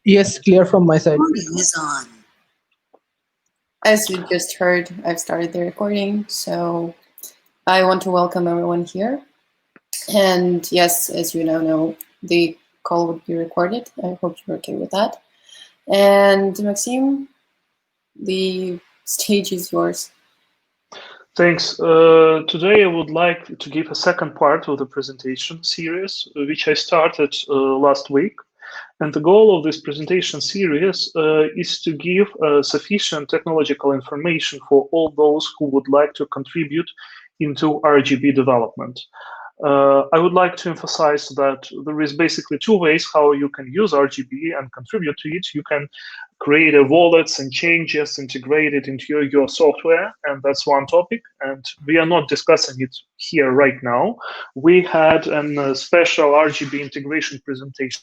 Yes, clear from my side. Recording is on. As you just heard, I've started the recording, so I want to welcome everyone here. And yes, as you now know, the call would be recorded. I hope you're okay with that. And Maxim, the stage is yours. Thanks. Today I would like to give a second part of the presentation series, which I started last week. And the goal of this presentation series is to give sufficient technological information for all those who would like to contribute into RGB development. I would like to emphasize that there is basically two ways how you can use RGB and contribute to it. You can create a wallets and changes, integrate it into your software, and that's one topic. And we are not discussing it here right now. We had a special RGB integration presentation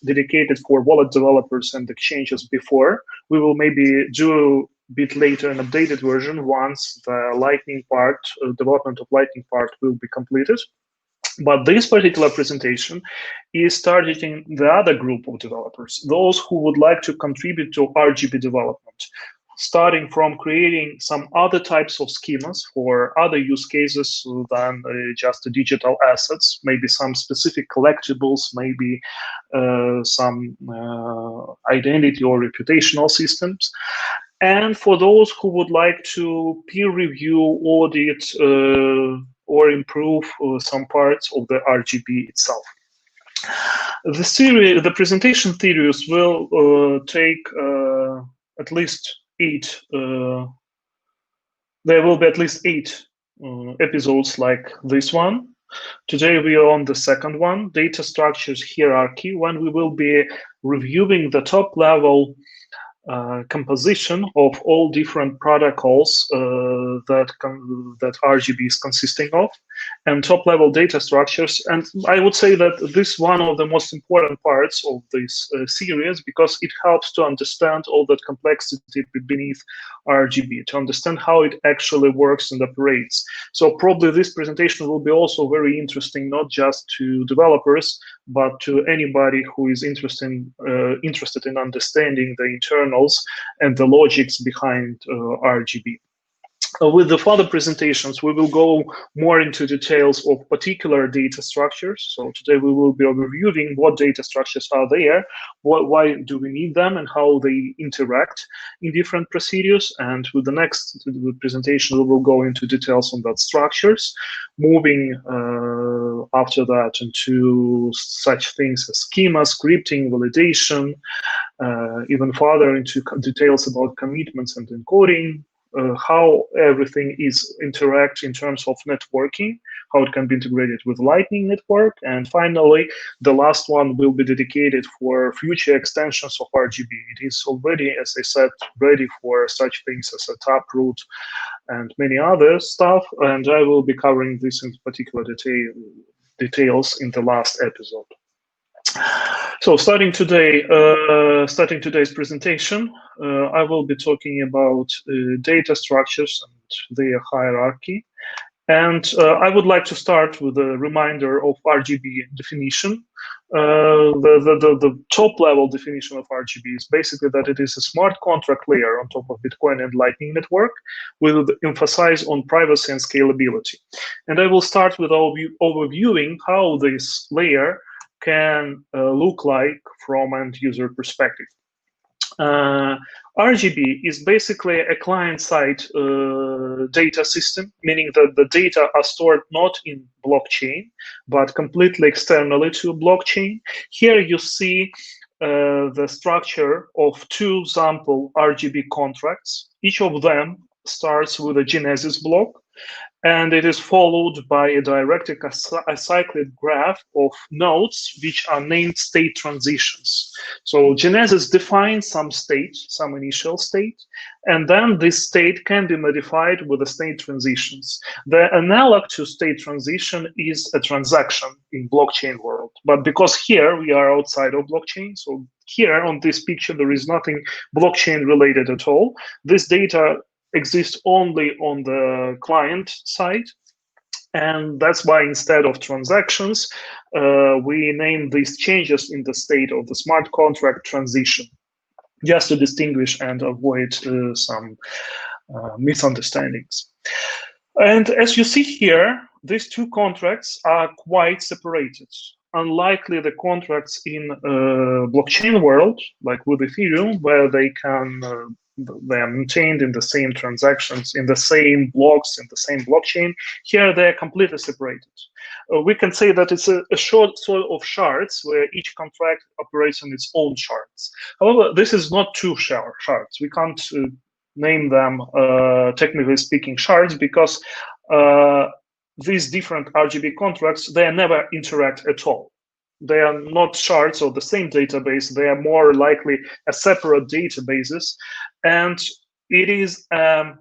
dedicated for wallet developers and exchanges before. We will maybe do a bit later an updated version once the Lightning part, development of Lightning part will be completed. But this particular presentation is targeting the other group of developers, those who would like to contribute to RGB development, starting from creating some other types of schemas for other use cases than just digital assets, maybe some specific collectibles, maybe some identity or reputational systems. And for those who would like to peer review, audit, or improve some parts of the RGB itself. The presentation series will take at least 8. There will be at least 8 episodes like this one. Today we are on the second one, Data Structures Hierarchy, when we will be reviewing the top level composition of all different protocols that RGB is consisting of, and top-level data structures. And I would say that this is one of the most important parts of this series, because it helps to understand all that complexity beneath RGB, to understand how it actually works and operates. So probably this presentation will be also very interesting, not just to developers, but to anybody who is interested in understanding the internals and the logics behind RGB. With the further presentations, we will go more into details of particular data structures. So today we will be overviewing what data structures are there, why do we need them, and how they interact in different procedures. And with the next presentation, we will go into details on that structures, moving after that into such things as schema, scripting, validation, even further into details about commitments and encoding, how everything is interact in terms of networking, how it can be integrated with Lightning Network, and finally, the last one will be dedicated for future extensions of RGB. It is already, as I said, ready for such things as a taproot and many other stuff, and I will be covering this in particular details in the last episode. So starting today's presentation, I will be talking about data structures and their hierarchy. And I would like to start with a reminder of RGB definition. The top level definition of RGB is basically that it is a smart contract layer on top of Bitcoin and Lightning Network with emphasis on privacy and scalability. And I will start with overviewing how this layer can look like from end user perspective. RGB is basically a client-side data system, meaning that the data are stored not in blockchain, but completely externally to a blockchain. Here you see the structure of 2 sample RGB contracts. Each of them starts with a genesis block, and it is followed by a directed acyclic graph of nodes which are named state transitions. So Genesis defines some state, some initial state, and then this state can be modified with the state transitions. The analog to state transition is a transaction in blockchain world. But because here we are outside of blockchain, so here on this picture there is nothing blockchain related at all. This data exists only on the client side, And that's why instead of transactions, we name these changes in the state of the smart contract transition, just to distinguish and avoid some misunderstandings. And as you see here, these two contracts are quite separated. Unlikely the contracts in blockchain world, like with Ethereum, where they are maintained in the same transactions, in the same blocks, in the same blockchain. Here they are completely separated. We can say that it's a short sort of shards where each contract operates on its own shards. However, this is not two shards. We can't name them, technically speaking, shards, because these different RGB contracts, they never interact at all. They are not shards of the same database. They are more likely a separate databases. And it is a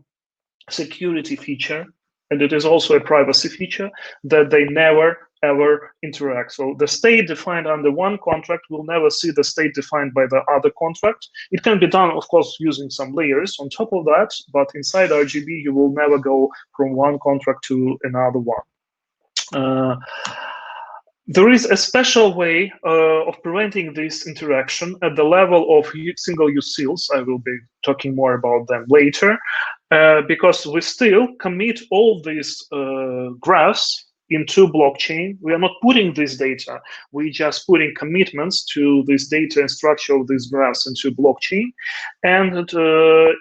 security feature, and it is also a privacy feature, that they never ever interact. So the state defined under one contract will never see the state defined by the other contract. It can be done, of course, using some layers on top of that, but inside RGB, you will never go from one contract to another one. There is a special way of preventing this interaction at the level of single-use seals. I will be talking more about them later, because we still commit all these graphs into blockchain. We are not putting this data, we just putting commitments to this data and structure of these graphs into blockchain. And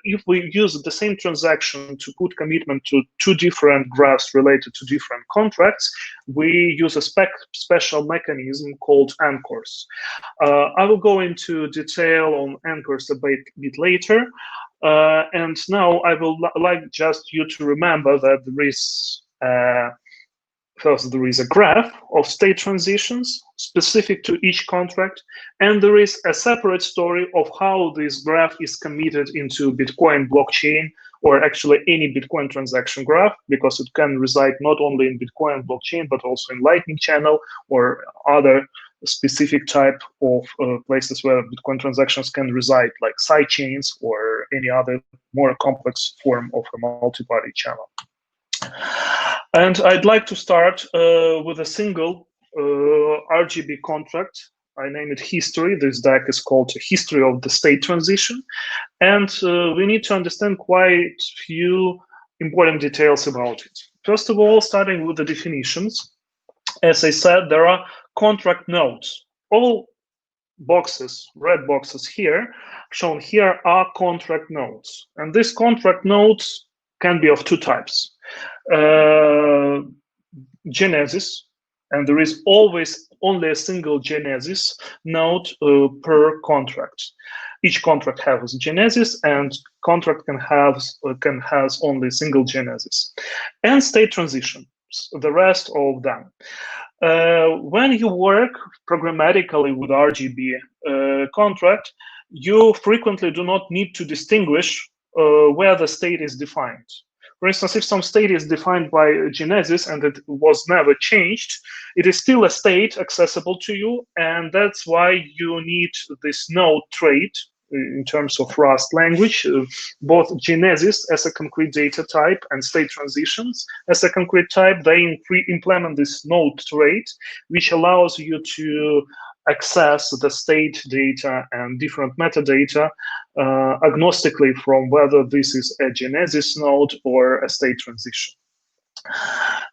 if we use the same transaction to put commitment to two different graphs related to different contracts, we use a special mechanism called anchors. I will go into detail on anchors a bit later. And now I will like just you to remember that there is first, there is a graph of state transitions specific to each contract, and there is a separate story of how this graph is committed into Bitcoin blockchain, or actually any Bitcoin transaction graph, because it can reside not only in Bitcoin blockchain, but also in Lightning channel or other specific type of places where Bitcoin transactions can reside, like side chains or any other more complex form of a multi-party channel. And I'd like to start with a single RGB contract. I name it history. This deck is called History of the State Transition. And we need to understand quite few important details about it. First of all, starting with the definitions. As I said, there are contract nodes. All boxes, red boxes here, shown here, are contract nodes. And these contract nodes can be of two types. Genesis, and there is always only a single genesis node per contract. Each contract has genesis, and contract can have only single genesis. And state transitions, the rest of them. When you work programmatically with RGB contract, you frequently do not need to distinguish where the state is defined. For instance, if some state is defined by genesis and it was never changed, it is still a state accessible to you, and that's why you need this node trait in terms of Rust language, both genesis as a concrete data type and state transitions as a concrete type. They implement this node trait, which allows you to access the state data and different metadata agnostically from whether this is a genesis node or a state transition.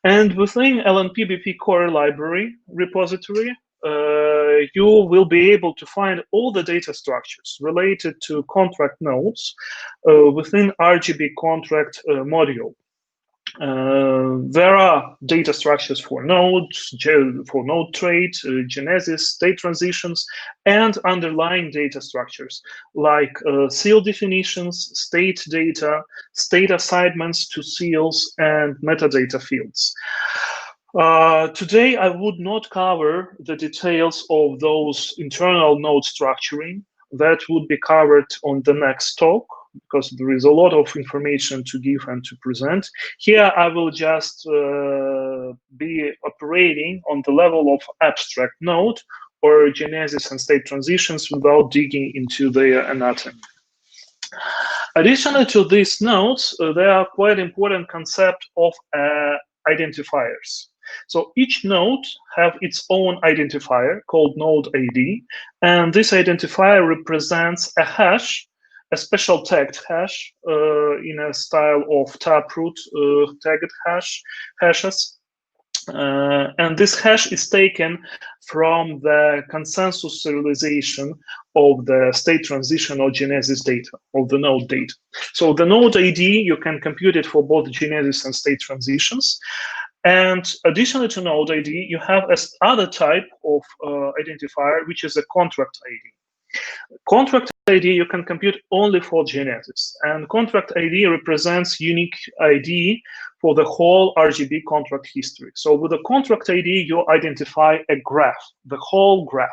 And within LNPBP core library repository, you will be able to find all the data structures related to contract nodes within RGB contract module. There are data structures for nodes, for node trait, genesis, state transitions, and underlying data structures like seal definitions, state data, state assignments to seals, and metadata fields. Today, I would not cover the details of those internal node structuring. That would be covered on the next talk, because there is a lot of information to give and to present. Here, I will just be operating on the level of abstract node or genesis and state transitions without digging into their anatomy. Additionally to these nodes, there are quite important concept of identifiers. So each node have its own identifier called node ID, and this identifier represents a hash, a special tagged hash in a style of taproot tagged hashes. And this hash is taken from the consensus serialization of the state transition or genesis data, of the node data. So the node ID, you can compute it for both genesis and state transitions. And additionally to node ID, you have another type of identifier, which is a contract ID. Contract ID you can compute only for genesis, and contract ID represents unique ID for the whole RGB contract history. So with a contract ID, you identify a graph, the whole graph.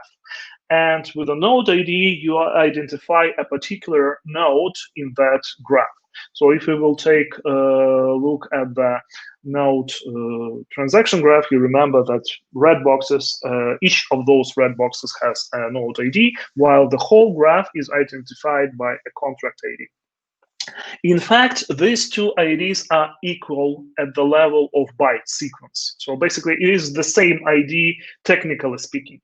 And with a node ID, you identify a particular node in that graph. So if we will take a look at the node transaction graph, you remember that red boxes, each of those red boxes has a node ID, while the whole graph is identified by a contract ID. In fact, these two IDs are equal at the level of byte sequence. So basically, it is the same ID, technically speaking.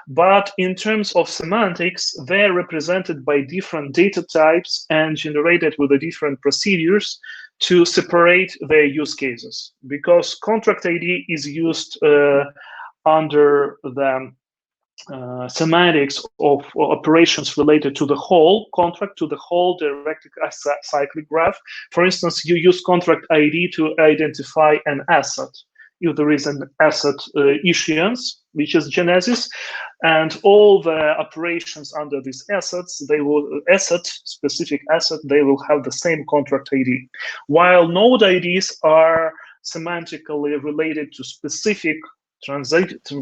But in terms of semantics, they're represented by different data types and generated with the different procedures to separate their use cases. Because contract ID is used under the semantics of operations related to the whole contract, to the whole directed cyclic graph. For instance, you use contract ID to identify an asset. If there is an asset issuance, which is genesis, and all the operations under these assets, they will specific asset, they will have the same contract ID. While node IDs are semantically related to specific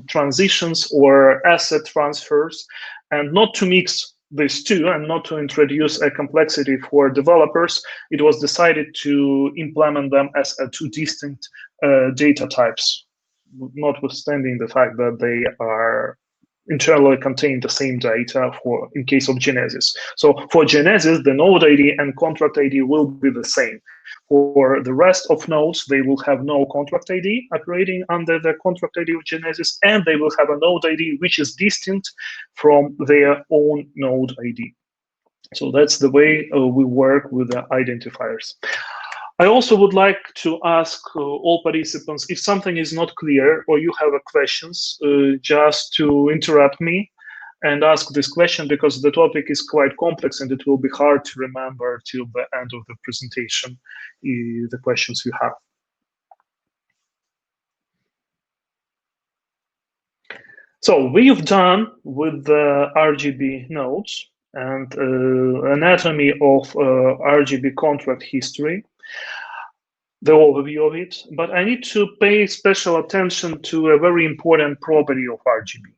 transitions or asset transfers, and not to mix these two and not to introduce a complexity for developers, it was decided to implement them as two distinct data types, notwithstanding the fact that they are internally contain the same data for in case of genesis. So for genesis, the node ID and contract ID will be the same. For the rest of nodes, they will have no contract ID operating under the contract ID of genesis, and they will have a node ID which is distinct from their own node ID. So that's the way we work with the identifiers. I also would like to ask all participants, if something is not clear or you have questions, just to interrupt me and ask this question, because the topic is quite complex and it will be hard to remember till the end of the presentation, the questions you have. So we've done with the RGB nodes and anatomy of RGB contract history, the overview of it, but I need to pay special attention to a very important property of RGB.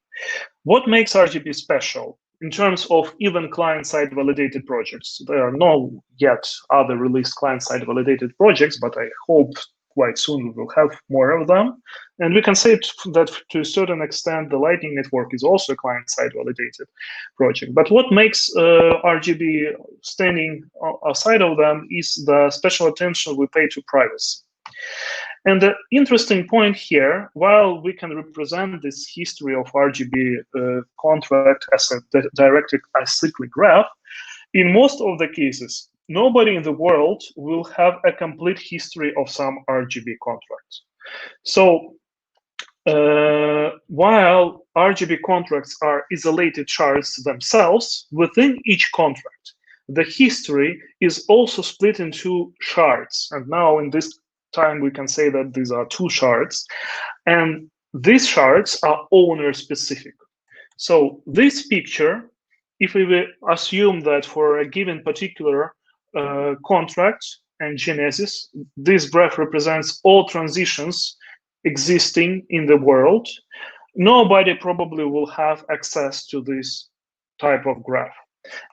What makes RGB special in terms of even client-side validated projects? There are no yet other released client-side validated projects, but I hope quite soon we will have more of them. And we can say that to a certain extent, the Lightning Network is also a client-side validated project. But what makes RGB standing aside of them is the special attention we pay to privacy. And the interesting point here, while we can represent this history of RGB contract as a directed acyclic graph, in most of the cases, nobody in the world will have a complete history of some RGB contracts. So while RGB contracts are isolated charts themselves, within each contract, the history is also split into shards. And now in this time, we can say that these are two shards. And these shards are owner specific. So this picture, if we will assume that for a given particular contract and genesis, this graph represents all transitions existing in the world, nobody probably will have access to this type of graph.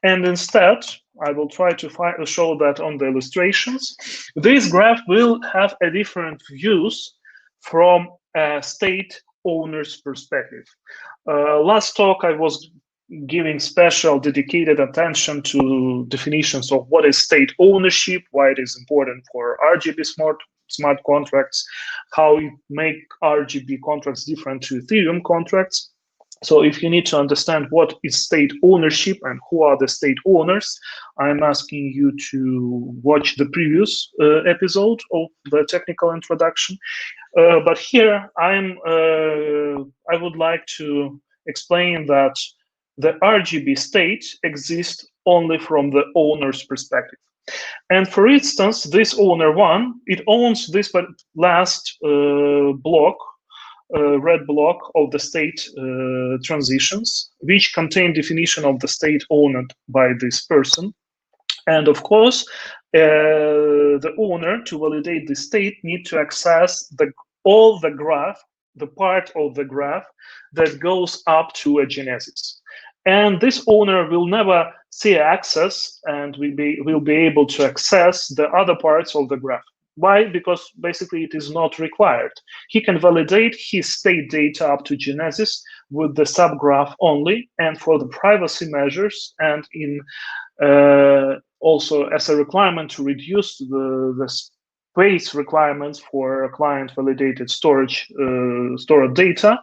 And instead, I will try to show that on the illustrations. This graph will have a different views from a state owner's perspective. Last talk, I was giving special dedicated attention to definitions of what is state ownership, why it is important for RGB smart contracts, how it make RGB contracts different to Ethereum contracts. So if you need to understand what is state ownership and who are the state owners, I'm asking you to watch the previous episode of the technical introduction. But here I would like to explain that the RGB state exists only from the owner's perspective. And for instance, this owner one, it owns this last block, red block of the state transitions, which contain definition of the state owned by this person. And of course, the owner, to validate the state, need to access all the graph, the part of the graph that goes up to a genesis. And this owner will never see access and will be able to access the other parts of the graph. Why? Because basically it is not required. He can validate his state data up to genesis with the subgraph only, and for the privacy measures and in also as a requirement to reduce the space requirements for client-validated storage stored data,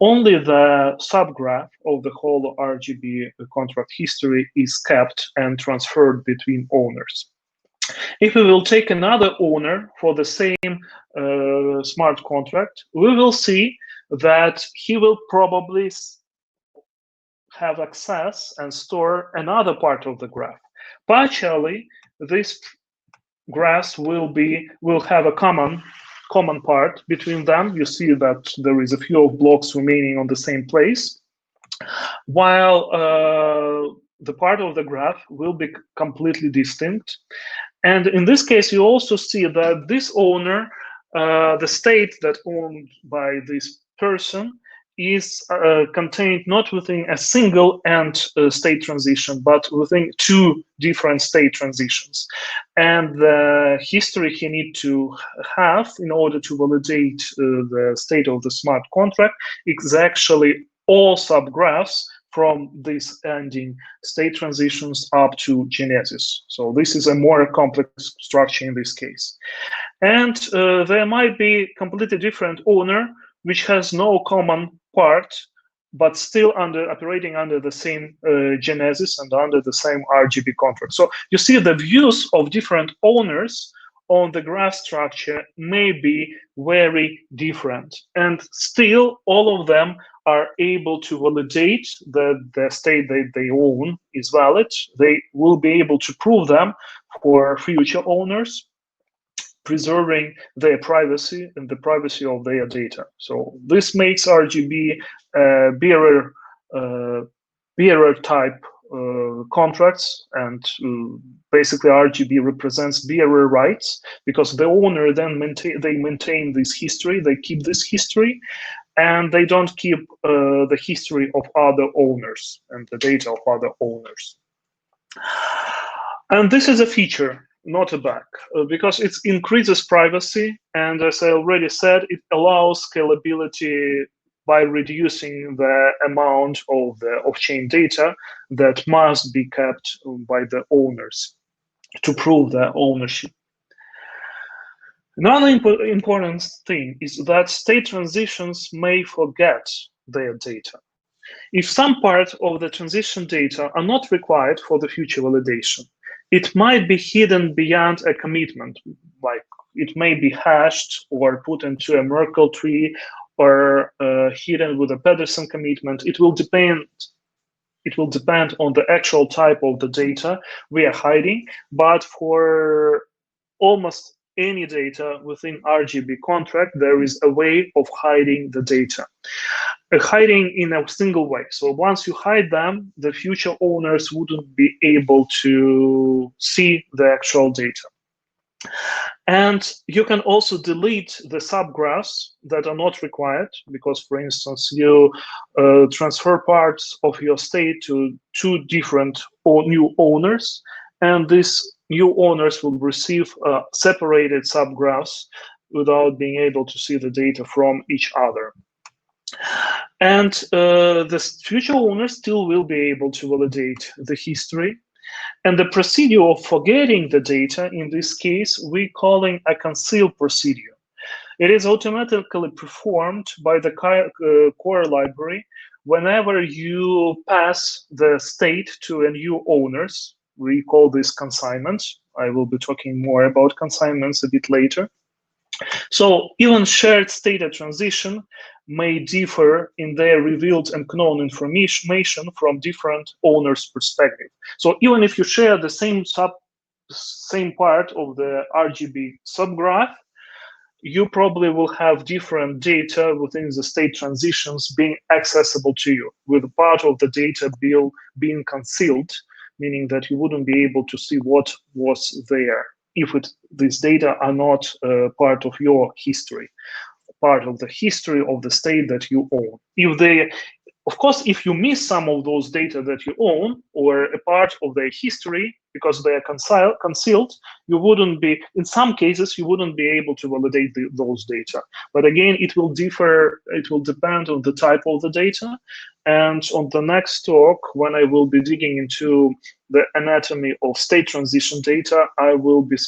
only the subgraph of the whole RGB contract history is kept and transferred between owners. If we will take another owner for the same smart contract, we will see that he will probably have access and store another part of the graph. Partially, this graphs will have a common part between them. You see that there is a few blocks remaining on the same place, while the part of the graph will be completely distinct. And in this case, you also see that this owner, the state that owned by this person, is contained not within a single end state transition, but within two different state transitions. And the history he needs to have in order to validate the state of the smart contract is actually all subgraphs from these ending state transitions up to genesis. So this is a more complex structure in this case. And there might be completely different owner which has no common part, but still operating under the same genesis and under the same RGB contract. So you see the views of different owners on the graph structure may be very different, and still all of them are able to validate that the state that they own is valid. They will be able to prove them for future owners, preserving their privacy and the privacy of their data. So this makes RGB bearer type contracts, and basically RGB represents bearer rights, because the owner then maintain this history, they keep this history, and they don't keep the history of other owners and the data of other owners. And this is a feature, not a bug, because it increases privacy, and as I already said, it allows scalability by reducing the amount of the off-chain data that must be kept by the owners to prove their ownership. Another important thing is that state transitions may forget their data. If some part of the transition data are not required for the future validation, it might be hidden beyond a commitment, like it may be hashed or put into a Merkle tree or hidden with a Pedersen commitment. It will depend on the actual type of the data we are hiding, but for almost any data within RGB contract, there is a way of hiding the data. Hiding in a single way. So once you hide them, the future owners wouldn't be able to see the actual data. And you can also delete the subgraphs that are not required, because, for instance, you transfer parts of your state to two different or new owners, and these new owners will receive separated subgraphs without being able to see the data from each other. And the future owners still will be able to validate the history. And the procedure of forgetting the data, in this case, we're calling a conceal procedure. It is automatically performed by the core library whenever you pass the state to a new owners. We call this consignment. I will be talking more about consignments a bit later. So even shared state transition may differ in their revealed and known information from different owners' perspective. So even if you share the same part of the RGB subgraph, you probably will have different data within the state transitions being accessible to you, with part of the data being concealed, meaning that you wouldn't be able to see what was there if these data are not part of your history, part of the history of the state that you own. Of course, if you miss some of those data that you own or a part of their history because they are concealed, you wouldn't be, in some cases, you wouldn't be able to validate those data. But again, it will differ, it will depend on the type of the data. And on the next talk, when I will be digging into the anatomy of state transition data, I will be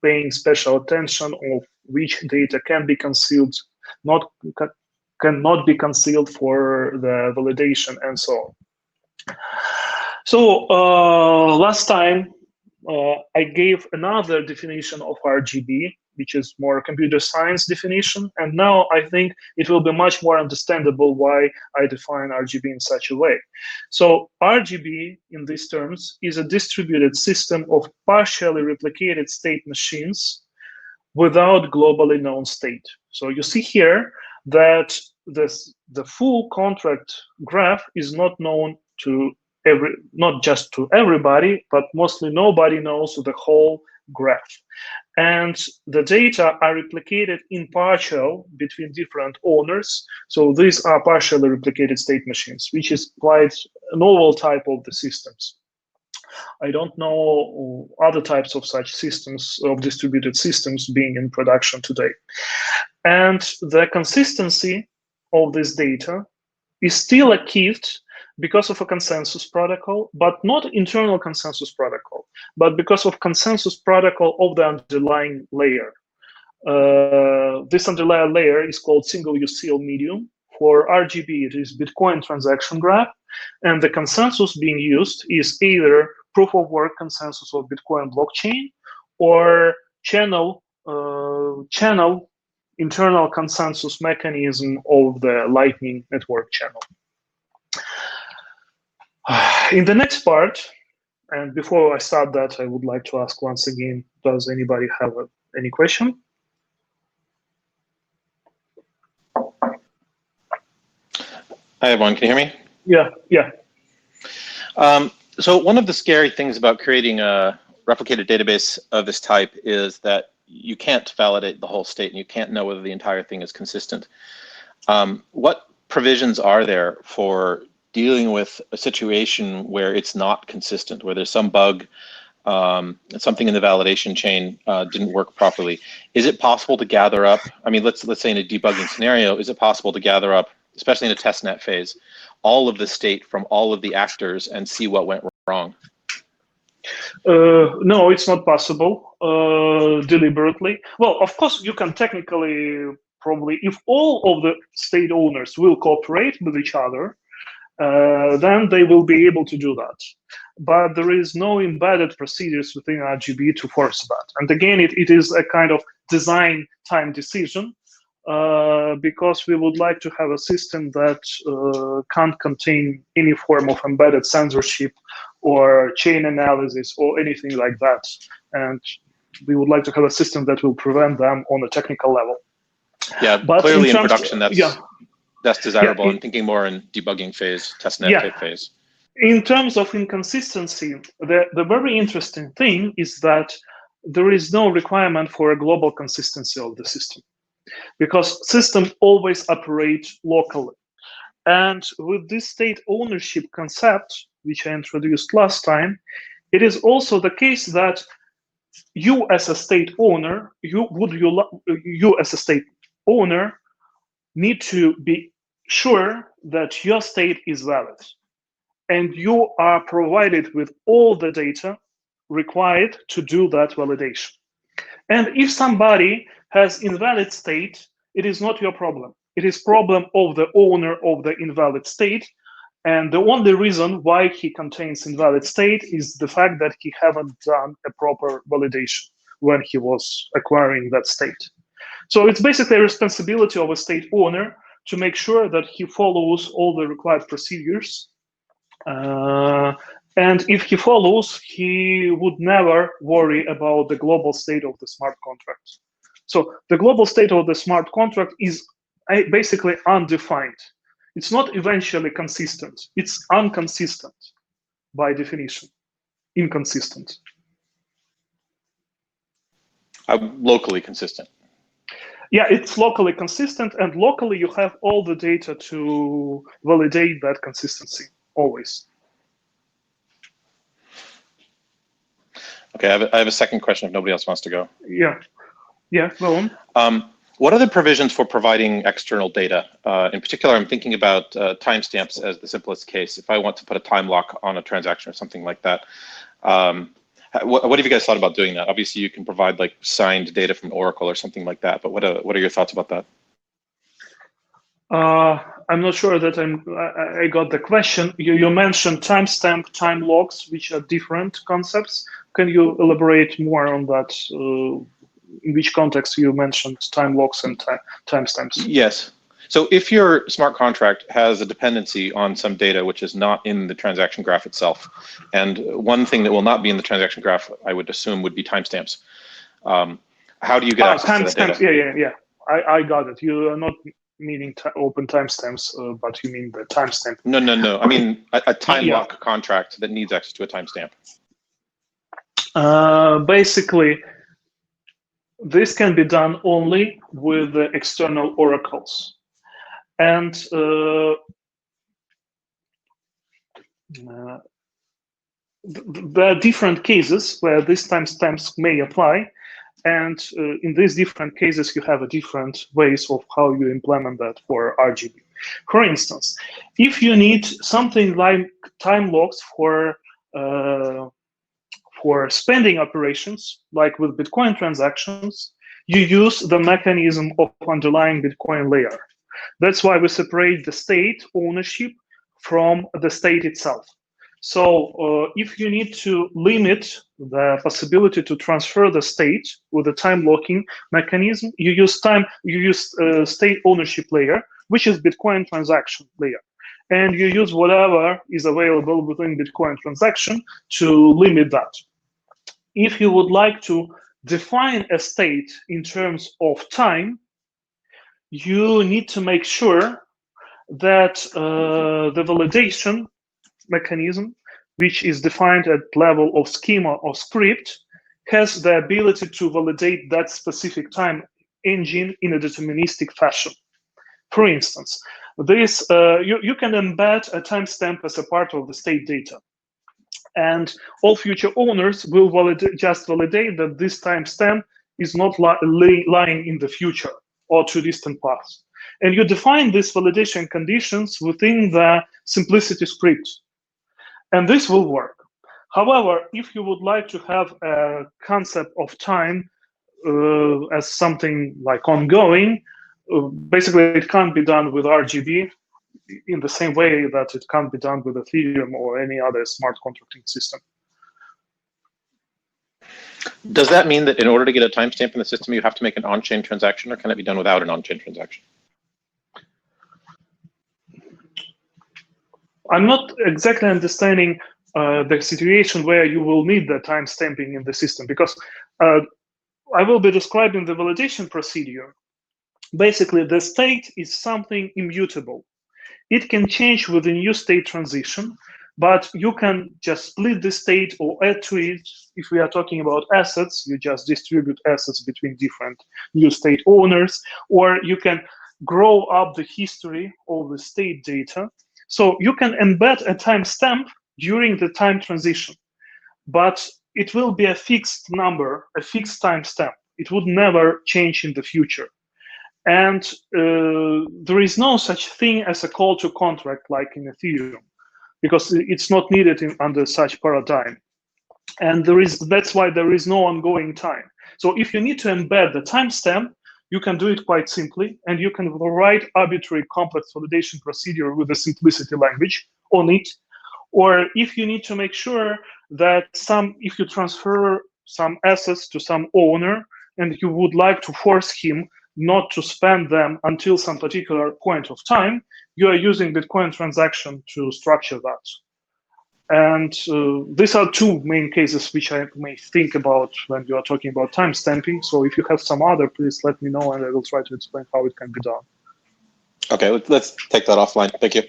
paying special attention of which data can be concealed, cannot be concealed for the validation and so on. So last time I gave another definition of RGB, which is more computer science definition. And now I think it will be much more understandable why I define RGB in such a way. So RGB in these terms is a distributed system of partially replicated state machines without globally known state. So you see here that the full contract graph is not known to not just to everybody, but mostly nobody knows the whole graph. And the data are replicated in partial between different owners. So these are partially replicated state machines, which is quite a novel type of the systems. I don't know other types of such systems, of distributed systems, being in production today. And the consistency of this data is still achieved because of a consensus protocol, but not internal consensus protocol, but because of consensus protocol of the underlying layer. This underlying layer is called single UCL medium. For RGB, it is Bitcoin transaction graph, and the consensus being used is either proof of work consensus of Bitcoin blockchain or channel internal consensus mechanism of the Lightning Network channel. In the next part, and before I start that, I would like to ask once again, does anybody have any question? I have one. Can you hear me? Yeah. So one of the scary things about creating a replicated database of this type is that you can't validate the whole state and you can't know whether the entire thing is consistent. What provisions are there for dealing with a situation where it's not consistent, where there's some bug, something in the validation chain didn't work properly? Is it possible to gather up, I mean, let's say in a debugging scenario, is it possible to gather up, especially in a testnet phase, all of the state from all of the actors and see what went wrong? No, it's not possible deliberately. Well, of course, you can technically probably, if all of the state owners will cooperate with each other, then they will be able to do that. But there is no embedded procedures within RGB to force that. And again, it is a kind of design time decision because we would like to have a system that can't contain any form of embedded censorship or chain analysis or anything like that. And we would like to have a system that will prevent them on a technical level. Yeah, but clearly in production, that's desirable. I'm thinking more in debugging phase, testnet phase. In terms of inconsistency, the very interesting thing is that there is no requirement for a global consistency of the system, because systems always operate locally. And with this state ownership concept, which I introduced last time, it is also the case that you as a state owner, you as a state owner need to be sure that your state is valid. and you are provided with all the data required to do that validation. And if somebody has invalid state, it is not your problem. It is problem of the owner of the invalid state. And the only reason why he contains invalid state is the fact that he haven't done a proper validation when he was acquiring that state. So it's basically a responsibility of a state owner to make sure that he follows all the required procedures. And if he follows, he would never worry about the global state of the smart contract. So the global state of the smart contract is basically undefined. It's not eventually consistent. It's inconsistent by definition, inconsistent. Locally consistent. Yeah, it's locally consistent, and locally you have all the data to validate that consistency, always. Okay, I have a second question if nobody else wants to go. Yeah, go on. What are the provisions for providing external data? In particular, I'm thinking about timestamps as the simplest case. If I want to put a time lock on a transaction or something like that, what have you guys thought about doing that? Obviously, you can provide like signed data from Oracle or something like that, but what are your thoughts about that? I'm not sure that I got the question. You mentioned timestamp, time locks, which are different concepts. Can you elaborate more on that? In which context you mentioned time locks and timestamps? Yes. So if your smart contract has a dependency on some data which is not in the transaction graph itself, and one thing that will not be in the transaction graph, I would assume, would be timestamps. How do you get access to that data? Yeah. I got it. You are not meaning open timestamps, but you mean the timestamp. No. I mean a time lock contract that needs access to a timestamp. Basically, this can be done only with the external oracles. And there are different cases where these timestamps may apply. And in these different cases, you have different ways of how you implement that for RGB. For instance, if you need something like time locks for spending operations, like with Bitcoin transactions, you use the mechanism of underlying Bitcoin layer. That's why we separate the state ownership from the state itself. So if you need to limit the possibility to transfer the state with a time locking mechanism, you use state ownership layer, which is Bitcoin transaction layer. And you use whatever is available within Bitcoin transaction to limit that. If you would like to define a state in terms of time, you need to make sure that the validation mechanism, which is defined at level of schema or script, has the ability to validate that specific time engine in a deterministic fashion. For instance, this you can embed a timestamp as a part of the state data. And all future owners will just validate that this timestamp is not lying in the future or too distant past. And you define these validation conditions within the simplicity script. And this will work. However, if you would like to have a concept of time as something like ongoing, basically it can't be done with RGB in the same way that it can't be done with Ethereum or any other smart contracting system. Does that mean that in order to get a timestamp in the system, you have to make an on-chain transaction, or can it be done without an on-chain transaction? I'm not exactly understanding the situation where you will need the timestamping in the system, because I will be describing the validation procedure. Basically, the state is something immutable. It can change with a new state transition, but you can just split the state or add to it. If we are talking about assets, you just distribute assets between different new state owners, or you can grow up the history of the state data. So you can embed a timestamp during the time transition, but it will be a fixed number, a fixed timestamp. It would never change in the future. And there is no such thing as a call to contract like in Ethereum. because it's not needed under such paradigm. And that's why there is no ongoing time. So if you need to embed the timestamp, you can do it quite simply, and you can write arbitrary complex validation procedure with a simplicity language on it. Or if you need to make sure that if you transfer some assets to some owner and you would like to force him not to spend them until some particular point of time, you are using Bitcoin transaction to structure that. And these are two main cases which I may think about when you are talking about timestamping. So if you have some other, please let me know, and I will try to explain how it can be done. Okay, let's take that offline. Thank you.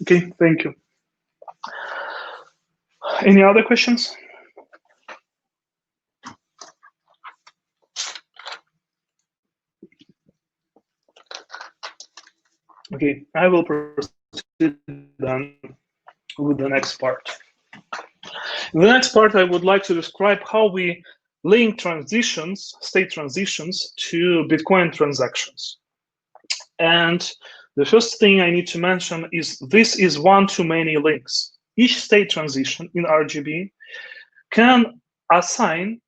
Okay, thank you. Any other questions? Okay, I will proceed then with the next part. In the next part, I would like to describe how we link transitions, state transitions, to Bitcoin transactions. And the first thing I need to mention is this is one-to-many links. Each state transition in RGB can assign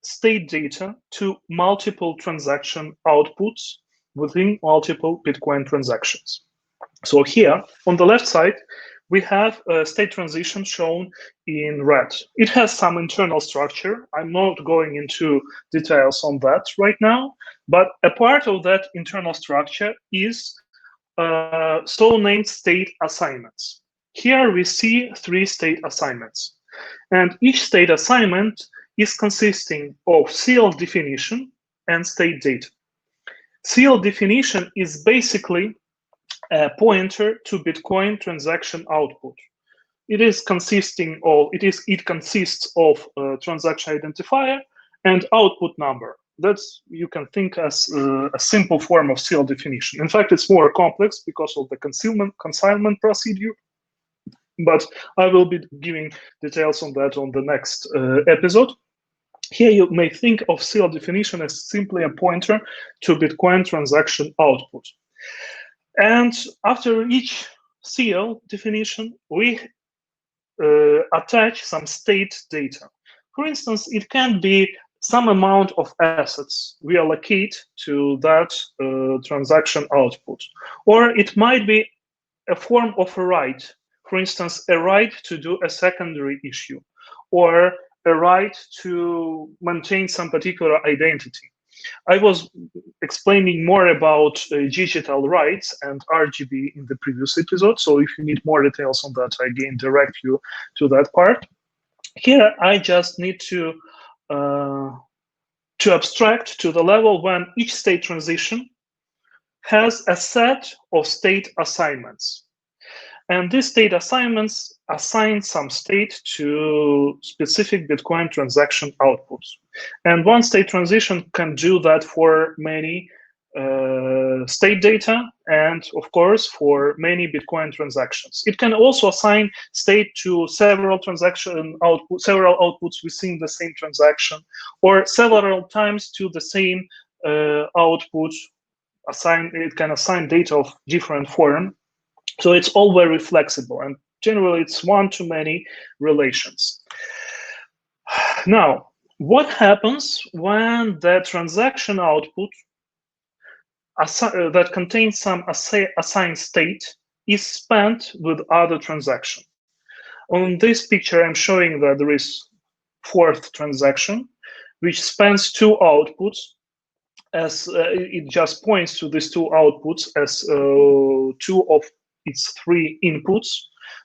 state data to multiple transaction outputs within multiple Bitcoin transactions. So here on the left side, we have a state transition shown in red. It has some internal structure. I'm not going into details on that right now, but a part of that internal structure is so-named state assignments. Here we see 3 state assignments, and each state assignment is consisting of CL definition and state data. CL definition is basically a pointer to Bitcoin transaction output. It consists of a transaction identifier and output number. That's, you can think as a simple form of CL definition. In fact, it's more complex because of the consignment procedure, but I will be giving details on that on the next episode. Here you may think of CL definition as simply a pointer to Bitcoin transaction output. And after each CL definition, we attach some state data. For instance, it can be some amount of assets we allocate to that transaction output. Or it might be a form of a right. For instance, a right to do a secondary issue, or a right to maintain some particular identity. I was explaining more about digital rights and RGB in the previous episode, so if you need more details on that, I again direct you to that part. Here, I just need to abstract to the level when each state transition has a set of state assignments. And these state assignments assign some state to specific Bitcoin transaction outputs. And one state transition can do that for many state data and, of course, for many Bitcoin transactions. It can also assign state to several several outputs within the same transaction, or several times to the same output. It can assign data of different form. So it's all very flexible, and generally it's one-to-many relations. Now, what happens when the transaction output that contains some assigned state is spent with other transaction? On this picture, I'm showing that there is 4th transaction, which spans 2 outputs, as it just points to these 2 outputs as 2 of its 3 inputs.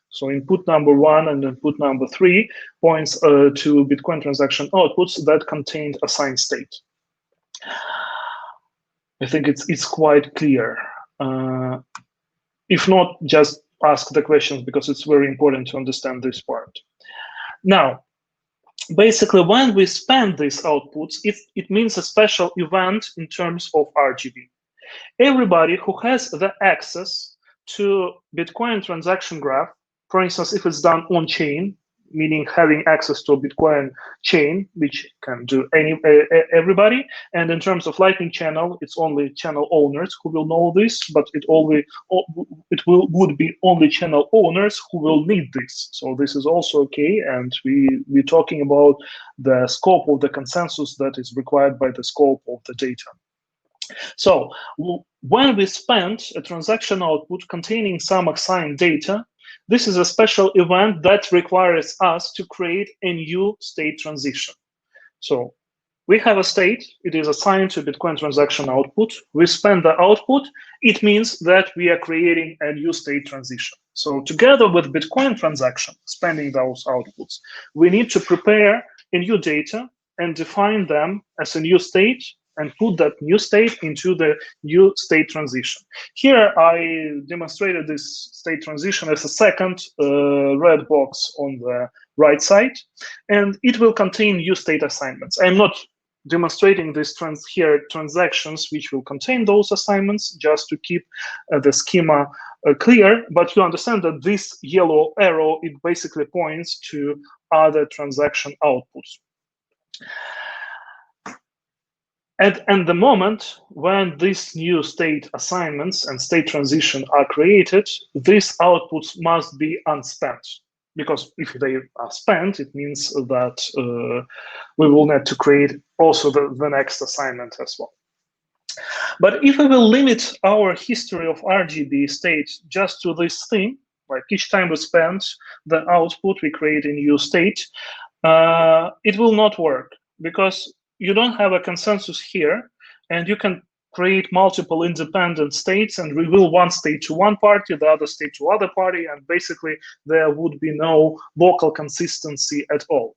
So input number 1 and input number 3 points to Bitcoin transaction outputs that contained assigned state. I think it's quite clear. If not, just ask the questions because it's very important to understand this part. Now, basically, when we spend these outputs, it means a special event in terms of RGB. Everybody who has the access to Bitcoin transaction graph, for instance, if it's done on chain, meaning having access to a Bitcoin chain, which can do everybody. And in terms of Lightning channel, it's only channel owners who will know this, but would be only channel owners who will need this. So this is also okay, and we're talking about the scope of the consensus that is required by the scope of the data. So when we spend a transaction output containing some assigned data, this is a special event that requires us to create a new state transition. So we have a state, it is assigned to Bitcoin transaction output. We spend the output, it means that we are creating a new state transition. So together with Bitcoin transaction, spending those outputs, we need to prepare a new data and define them as a new state and put that new state into the new state transition. Here I demonstrated this state transition as a second red box on the right side, and it will contain new state assignments. I'm not demonstrating this transactions which will contain those assignments, just to keep the schema clear, but you understand that this yellow arrow, it basically points to other transaction outputs. And the moment when these new state assignments and state transition are created, these outputs must be unspent. Because if they are spent, it means that we will need to create also the next assignment as well. But if we will limit our history of RGB state just to this thing, like each time we spend the output, we create a new state, it will not work, because you don't have a consensus here, and you can create multiple independent states and reveal one state to one party, the other state to other party, and basically there would be no local consistency at all.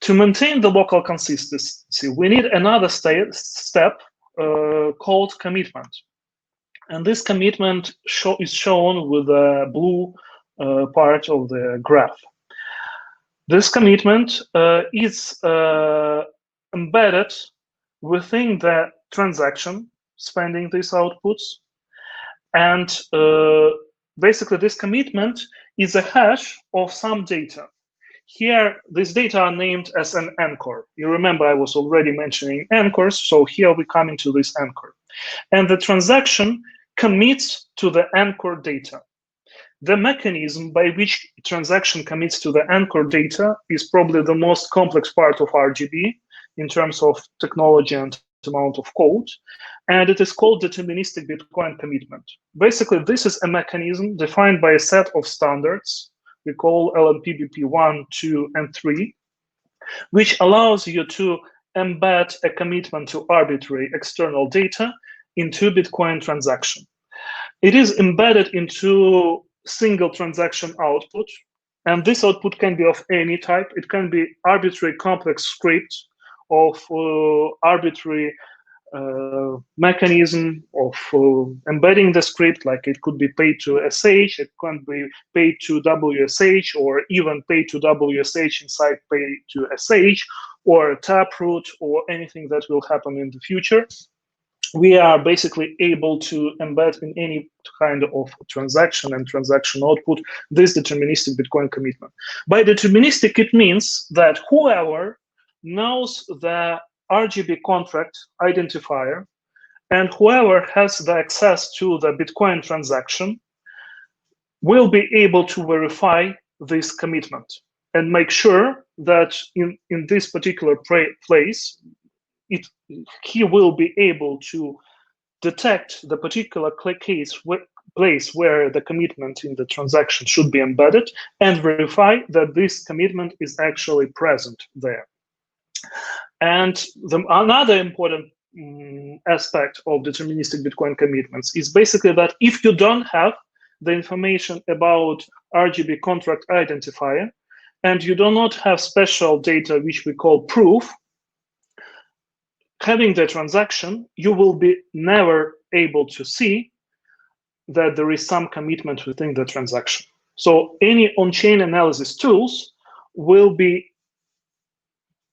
To maintain the local consistency, we need another step called commitment. And this commitment is shown with the blue part of the graph. This commitment is embedded within the transaction spending these outputs, and basically this commitment is a hash of some data. Here, these data are named as an anchor. You remember I was already mentioning anchors, so here we come into this anchor. And the transaction commits to the anchor data. The mechanism by which transaction commits to the anchor data is probably the most complex part of RGB in terms of technology and amount of code, and it is called deterministic Bitcoin commitment. Basically, this is a mechanism defined by a set of standards we call LNPBP 1, 2, and 3, which allows you to embed a commitment to arbitrary external data into Bitcoin transaction. It is embedded into single transaction output, and this output can be of any type. It can be arbitrary complex script of arbitrary mechanism of embedding the script, like it could be paid to SH, it can be paid to WSH, or even paid to WSH inside pay to SH, or a taproot, or anything that will happen in the future. We are basically able to embed in any kind of transaction and transaction output this deterministic Bitcoin commitment. By deterministic, it means that whoever knows the RGB contract identifier and whoever has the access to the Bitcoin transaction will be able to verify this commitment and make sure that in this particular place, he will be able to detect the particular place where the commitment in the transaction should be embedded and verify that this commitment is actually present there. And another important aspect of deterministic Bitcoin commitments is basically that if you don't have the information about RGB contract identifier and you do not have special data which we call proof, having the transaction, you will be never able to see that there is some commitment within the transaction. So any on-chain analysis tools will be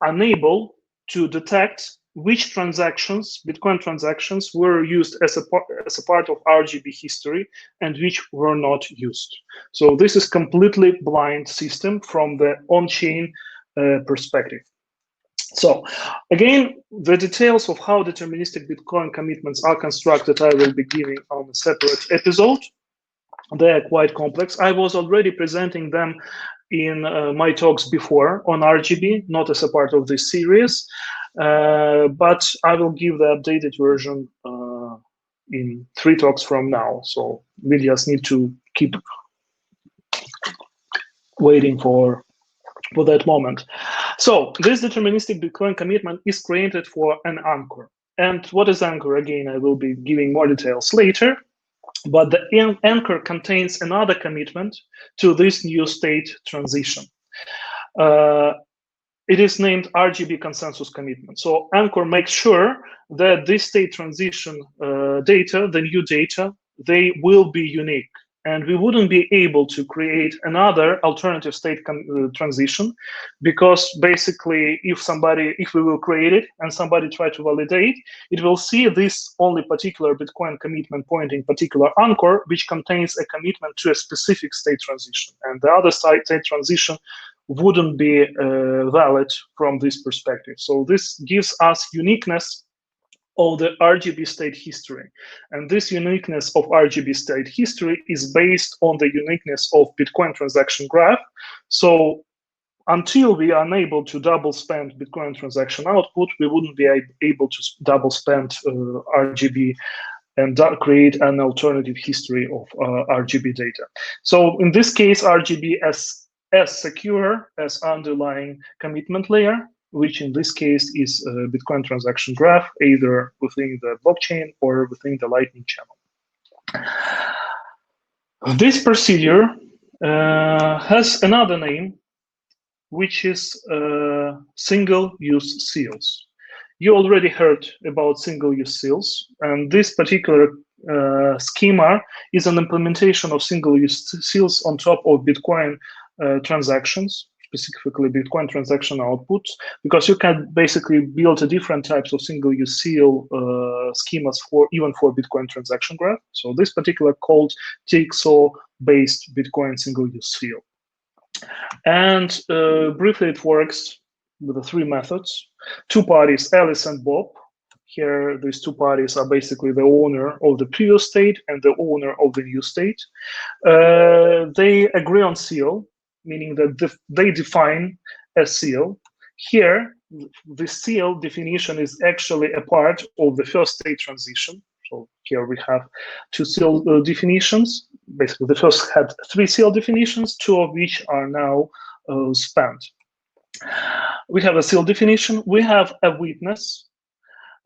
unable to detect which transactions, Bitcoin transactions, were used as a part of RGB history and which were not used. So this is completely blind system from the on-chain perspective. So again, the details of how deterministic Bitcoin commitments are constructed, I will be giving on a separate episode. They are quite complex. I was already presenting them in my talks before on RGB, not as a part of this series, but I will give the updated version in 3 talks from now. So we just need to keep waiting for that moment. So this deterministic Bitcoin commitment is created for an anchor. And what is anchor? Again, I will be giving more details later. But the anchor contains another commitment to this new state transition. It is named RGB consensus commitment. So anchor makes sure that this state transition data, the new data, they will be unique. And we wouldn't be able to create another alternative state transition, because basically if we will create it and somebody try to validate, it will see this only particular Bitcoin commitment pointing particular anchor, which contains a commitment to a specific state transition. And the other state transition wouldn't be valid from this perspective. So this gives us uniqueness of the RGB state history. And this uniqueness of RGB state history is based on the uniqueness of Bitcoin transaction graph. So until we are unable to double spend Bitcoin transaction output, we wouldn't be able to double spend RGB and create an alternative history of RGB data. So in this case, RGB as secure as underlying commitment layer, which in this case is a Bitcoin transaction graph, either within the blockchain or within the Lightning channel. This procedure has another name, which is single-use seals. You already heard about single-use seals, and this particular schema is an implementation of single-use seals on top of Bitcoin transactions, specifically Bitcoin transaction outputs, because you can basically build different types of single-use seal schemas even for Bitcoin transaction graph. So this particular called TXO-based Bitcoin single-use seal. And briefly, it works with the 3 methods. 2 parties, Alice and Bob. Here, these 2 parties are basically the owner of the previous state and the owner of the new state. They agree on seal, meaning that they define a seal. Here, the seal definition is actually a part of the first state transition. So here we have 2 seal definitions. Basically, the first had 3 seal definitions, 2 of which are now spent. We have a seal definition. We have a witness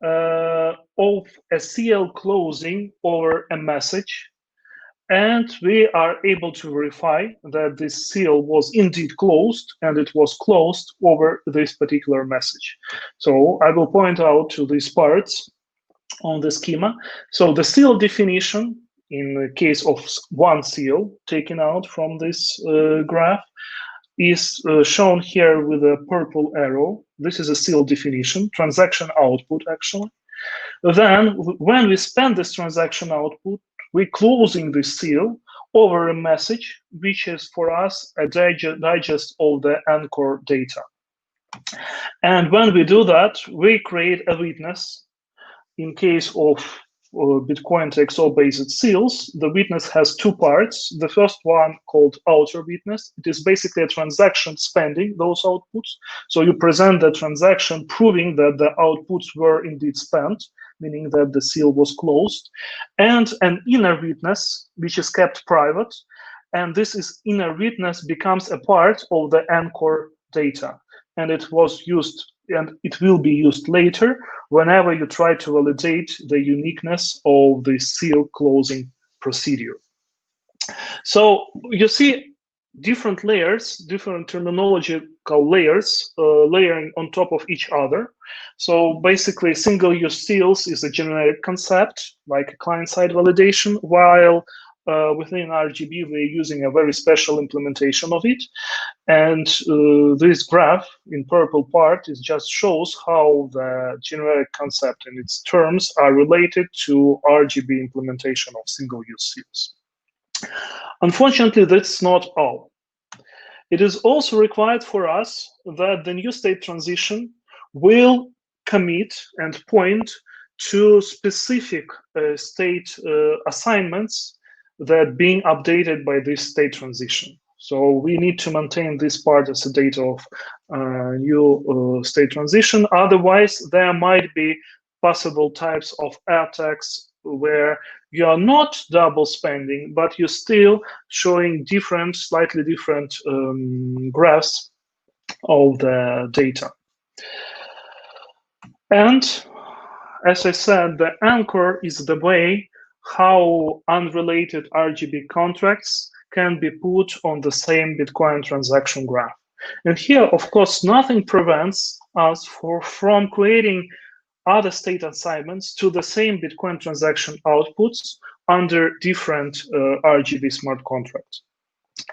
of a seal closing over a message. And we are able to verify that this seal was indeed closed, and it was closed over this particular message. So I will point out to these parts on the schema. So the seal definition, in the case of 1 seal taken out from this graph, is shown here with a purple arrow. This is a seal definition, transaction output actually. Then when we spend this transaction output, we're closing the seal over a message, which is for us a digest of the anchor data. And when we do that, we create a witness. In case of Bitcoin TXO-based seals, the witness has 2 parts. The first one called outer witness. It is basically a transaction spending those outputs. So you present the transaction proving that the outputs were indeed spent, meaning that the seal was closed, and an inner witness, which is kept private. And this inner witness becomes a part of the anchor data. And it was used, and it will be used later whenever you try to validate the uniqueness of the seal closing procedure. So you see different layers, different terminological layers layering on top of each other. So basically, single-use seals is a generic concept, like client-side validation, while within RGB, we're using a very special implementation of it. And this graph in purple part is just shows how the generic concept and its terms are related to RGB implementation of single-use seals. Unfortunately, that's not all. It is also required for us that the new state transition will commit and point to specific state assignments that being updated by this state transition. So we need to maintain this part as a data of new state transition. Otherwise, there might be possible types of attacks where you are not double spending, but you're still showing different, slightly different graphs of the data. And as I said, the anchor is the way how unrelated RGB contracts can be put on the same Bitcoin transaction graph. And here, of course, nothing prevents us from creating other state assignments to the same Bitcoin transaction outputs under different RGB smart contracts.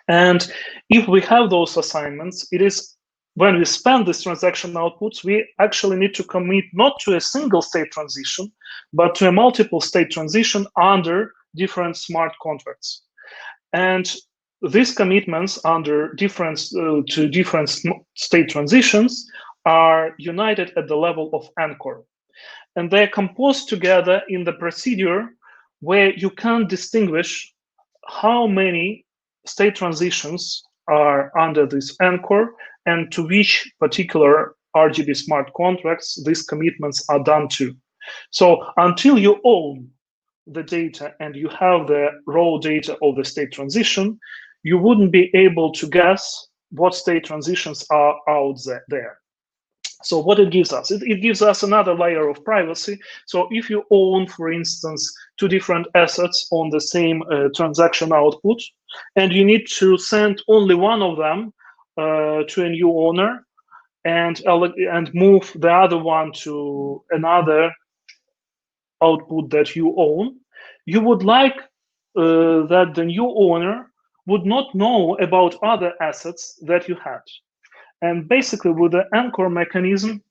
And if we have those assignments, it is when we spend these transaction outputs, we actually need to commit not to a single state transition, but to a multiple state transition under different smart contracts. And these commitments under different state transitions are united at the level of anchor. And they're composed together in the procedure where you can distinguish how many state transitions are under this anchor and to which particular RGB smart contracts these commitments are done to. So until you own the data and you have the raw data of the state transition, you wouldn't be able to guess what state transitions are out there. So what it gives us? It gives us another layer of privacy. So if you own, for instance, two different assets on the same transaction output, and you need to send only one of them to a new owner and move the other one to another output that you own, you would like that the new owner would not know about other assets that you had. And basically, with the anchor mechanism,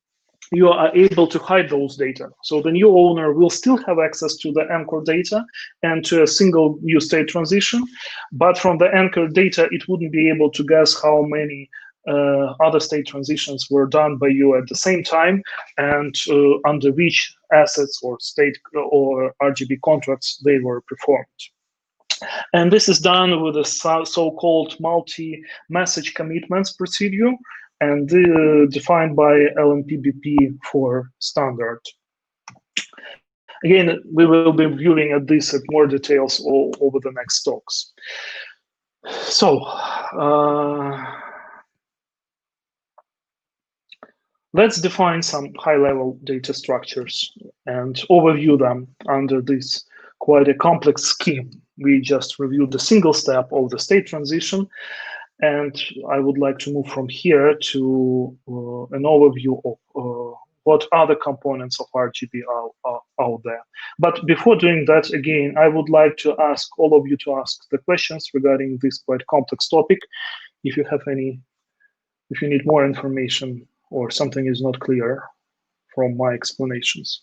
you are able to hide those data. So the new owner will still have access to the anchor data and to a single new state transition. But from the anchor data, it wouldn't be able to guess how many other state transitions were done by you at the same time and under which assets or state or RGB contracts they were performed. And this is done with a so-called multi-message commitments procedure and defined by LNPBP for standard. Again, we will be viewing at this at more details over the next talks. So, let's define some high-level data structures and overview them under this quite a complex scheme. We just reviewed the single step of the state transition, and I would like to move from here to an overview of what other components of RGB are out there. But before doing that, again, I would like to ask all of you to ask the questions regarding this quite complex topic. If you have any, if you need more information or something is not clear from my explanations.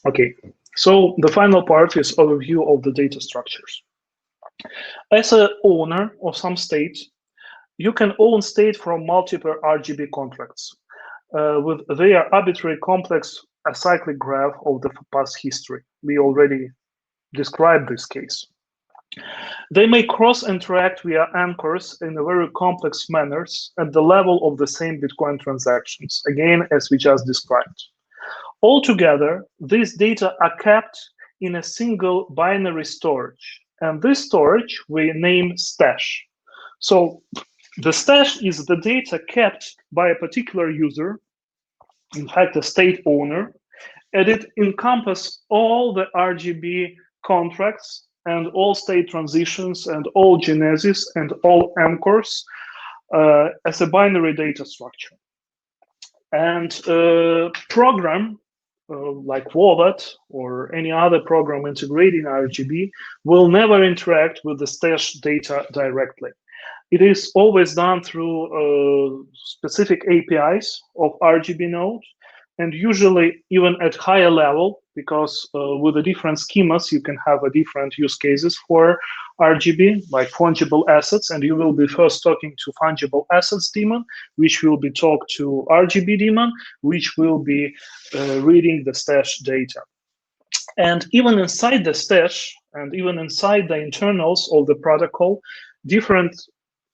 Okay, so the final part is overview of the data structures. As an owner of some state, you can own state from multiple RGB contracts with their arbitrary complex acyclic graph of the past history. We already described this case. They may cross-interact via anchors in a very complex manners at the level of the same Bitcoin transactions, again, as we just described. Altogether, these data are kept in a single binary storage, and this storage we name stash. So the stash is the data kept by a particular user, in fact, a state owner, and it encompasses all the RGB contracts and all state transitions and all genesis and all anchors as a binary data structure. And program like Wallet or any other program integrating RGB will never interact with the stash data directly. It is always done through specific APIs of RGB node, and usually even at higher level, because with the different schemas, you can have a different use cases for RGB, like fungible assets, and you will be first talking to fungible assets daemon, which will be talked to RGB daemon, which will be reading the stash data. And even inside the stash, and even inside the internals of the protocol, different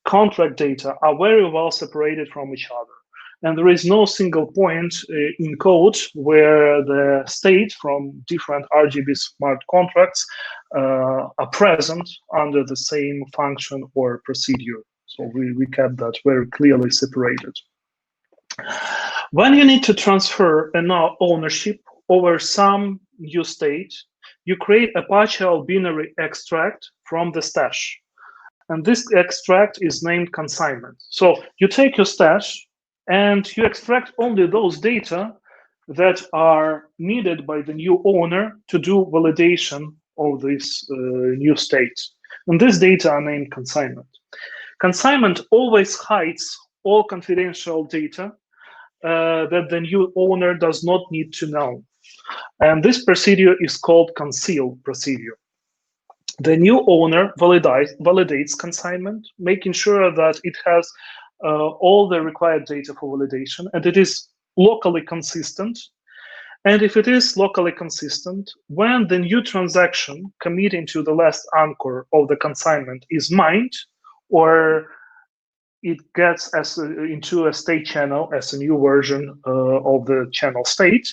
contract data are very well separated from each other. And there is no single point in code where the state from different RGB smart contracts are present under the same function or procedure. So we kept that very clearly separated. When you need to transfer an ownership over some new state, you create a partial binary extract from the stash. And this extract is named consignment. So you take your stash and you extract only those data that are needed by the new owner to do validation of this new state. And this data are named consignment. Consignment always hides all confidential data that the new owner does not need to know. And this procedure is called conceal procedure. The new owner validates consignment, making sure that it has all the required data for validation, and it is locally consistent. And if it is locally consistent, when the new transaction committing to the last anchor of the consignment is mined, or it gets into a state channel as a new version of the channel state,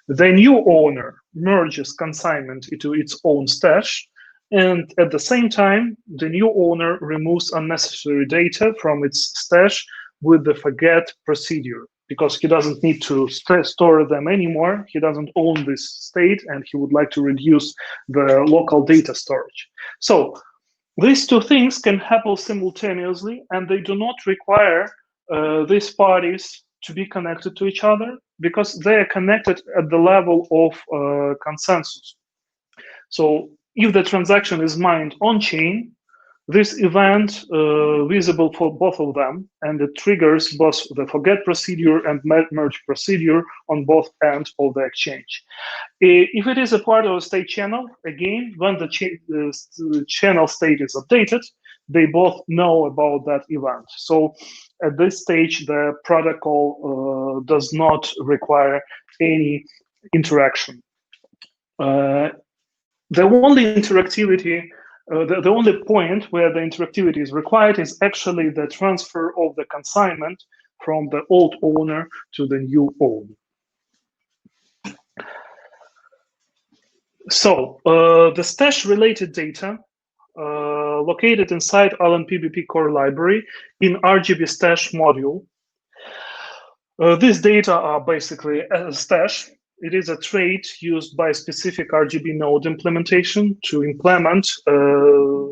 the new owner merges consignment into its own stash, and at the same time, the new owner removes unnecessary data from its stash with the forget procedure, because he doesn't need to store them anymore. He doesn't own this state, and he would like to reduce the local data storage. So these two things can happen simultaneously, and they do not require these parties to be connected to each other, because they are connected at the level of consensus. So if the transaction is mined on-chain, this event visible for both of them, and it triggers both the forget procedure and merge procedure on both ends of the exchange. If it is a part of a state channel, again, when the channel state is updated, they both know about that event. So at this stage, the protocol does not require any interaction. The only interactivity, the only point where the interactivity is required is actually the transfer of the consignment from the old owner to the new owner. So the stash-related data located inside LNPBP core library in RGB stash module. These data are basically a stash. It is a trait used by specific RGB node implementation to implement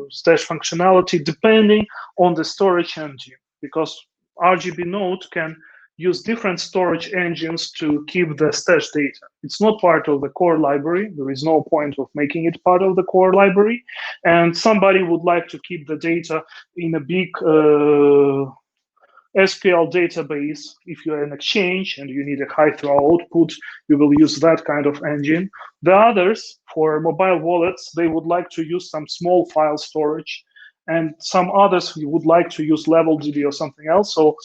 stash functionality depending on the storage engine, because RGB node can use different storage engines to keep the stash data. It's not part of the core library. There is no point of making it part of the core library. And somebody would like to keep the data in a big SQL database. If you're an exchange and you need a high throw output, you will use that kind of engine. The others, for mobile wallets, they would like to use some small file storage, and some others we would like to use LevelDB or something else. So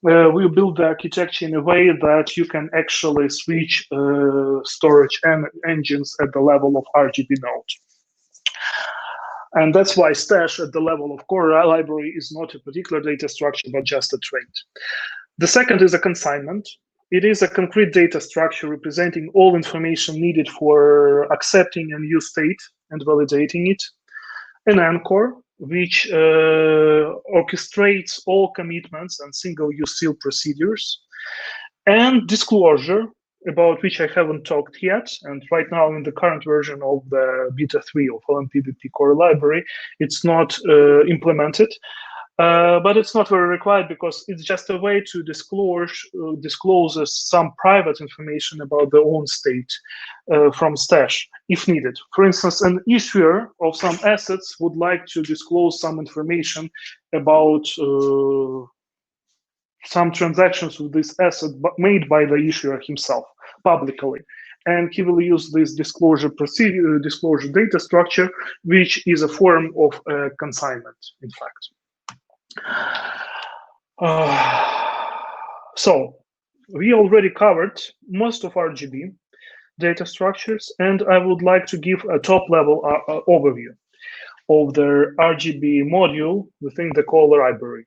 we build the architecture in a way that you can actually switch storage engines at the level of RGB node. And that's why stash at the level of core library is not a particular data structure, but just a trait. The second is a consignment. It is a concrete data structure representing all information needed for accepting a new state and validating it. An anchor, which orchestrates all commitments and single-use seal procedures. And disclosure, about which I haven't talked yet, and right now in the current version of the beta 3 of LNPBP core library, it's not implemented. But it's not very required because it's just a way to disclose some private information about their own state from stash, if needed. For instance, an issuer of some assets would like to disclose some information about some transactions with this asset made by the issuer himself publicly. And he will use this disclosure data structure, which is a form of consignment, in fact. So we already covered most of RGB data structures, and I would like to give a top-level overview of the RGB module within the core library.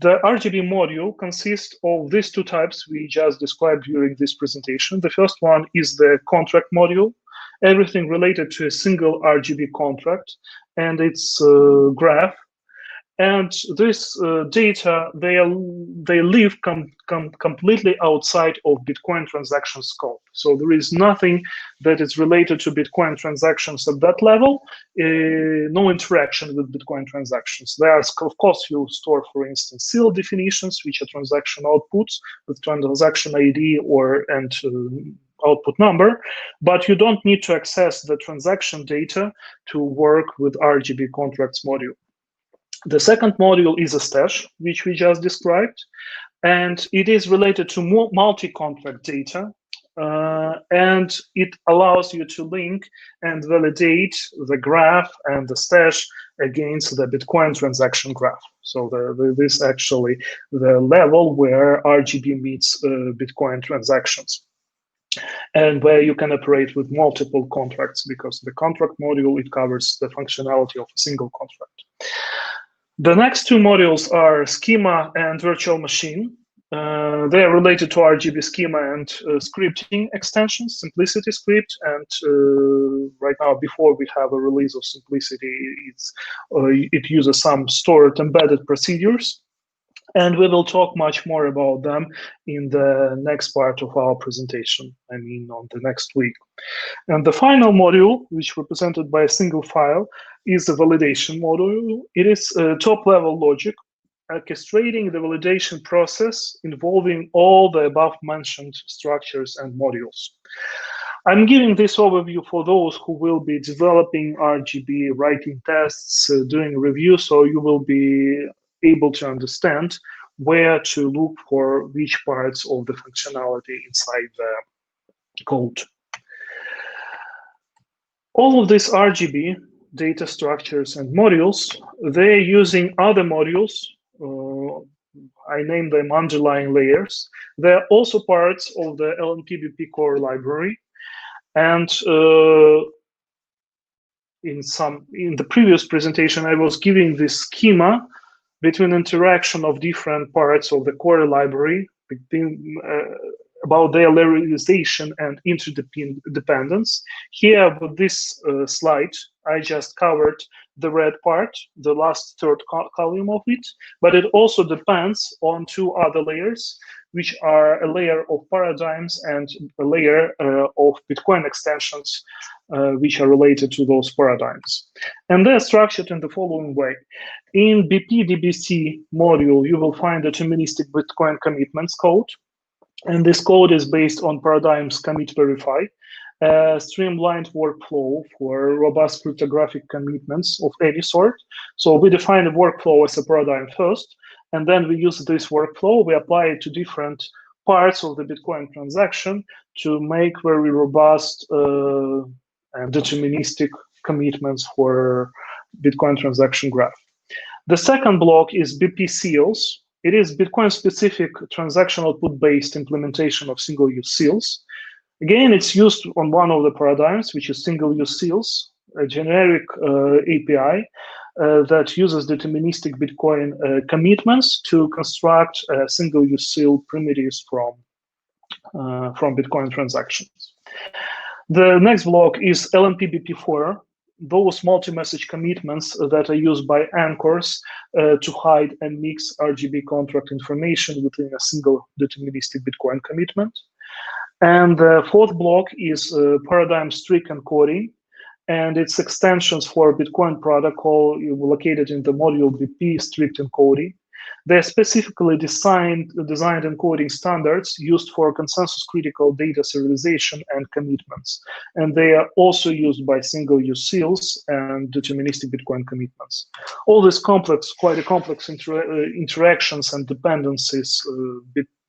The RGB module consists of these two types we just described during this presentation. The first one is the contract module, everything related to a single RGB contract and its graph. And this data, they live completely outside of Bitcoin transaction scope. So there is nothing that is related to Bitcoin transactions at that level, no interaction with Bitcoin transactions. There are, of course, you store, for instance, seal definitions, which are transaction outputs with transaction ID and output number, but you don't need to access the transaction data to work with RGB contracts module. The second module is a stash, which we just described, and it is related to multi-contract data, and it allows you to link and validate the graph and the stash against the Bitcoin transaction graph. So this is actually the level where RGB meets Bitcoin transactions, and where you can operate with multiple contracts, because the contract module, it covers the functionality of a single contract. The next two modules are schema and virtual machine. They are related to RGB schema and scripting extensions, simplicity script, and right now, before we have a release of simplicity, it uses some stored embedded procedures. And we will talk much more about them in the next part of our presentation, I mean, on the next week. And the final module, which is represented by a single file, is the validation module. It is top-level logic, orchestrating the validation process involving all the above-mentioned structures and modules. I'm giving this overview for those who will be developing RGB, writing tests, doing reviews, so you will be able to understand where to look for which parts of the functionality inside the code. All of these RGB data structures and modules, they're using other modules. I name them underlying layers. They're also parts of the LNPBP core library. And in the previous presentation, I was giving this schema between interaction of different parts of the core library, about their layerization and interdependence. Here, with this slide, I just covered the red part, the last third column of it, but it also depends on two other layers, which are a layer of paradigms and a layer of Bitcoin extensions, which are related to those paradigms. And they're structured in the following way. In BP-DBC module, you will find a deterministic Bitcoin commitments code. And this code is based on paradigms commit verify, a streamlined workflow for robust cryptographic commitments of any sort. So we define a workflow as a paradigm first, and then we use this workflow, we apply it to different parts of the Bitcoin transaction to make very robust and deterministic commitments for Bitcoin transaction graph. The second block is BP seals. It is Bitcoin-specific transaction output-based implementation of single-use seals. Again, it's used on one of the paradigms, which is single-use seals, a generic API that uses deterministic Bitcoin commitments to construct single-use seal primitives from Bitcoin transactions. The next block is LNPBP4, those multi-message commitments that are used by anchors to hide and mix RGB contract information within a single deterministic Bitcoin commitment. And the fourth block is paradigm strict encoding, and its extensions for Bitcoin protocol located in the module BP strict encoding. They're specifically designed encoding standards used for consensus critical data serialization and commitments. And they are also used by single-use seals and deterministic Bitcoin commitments. All these quite a complex interactions and dependencies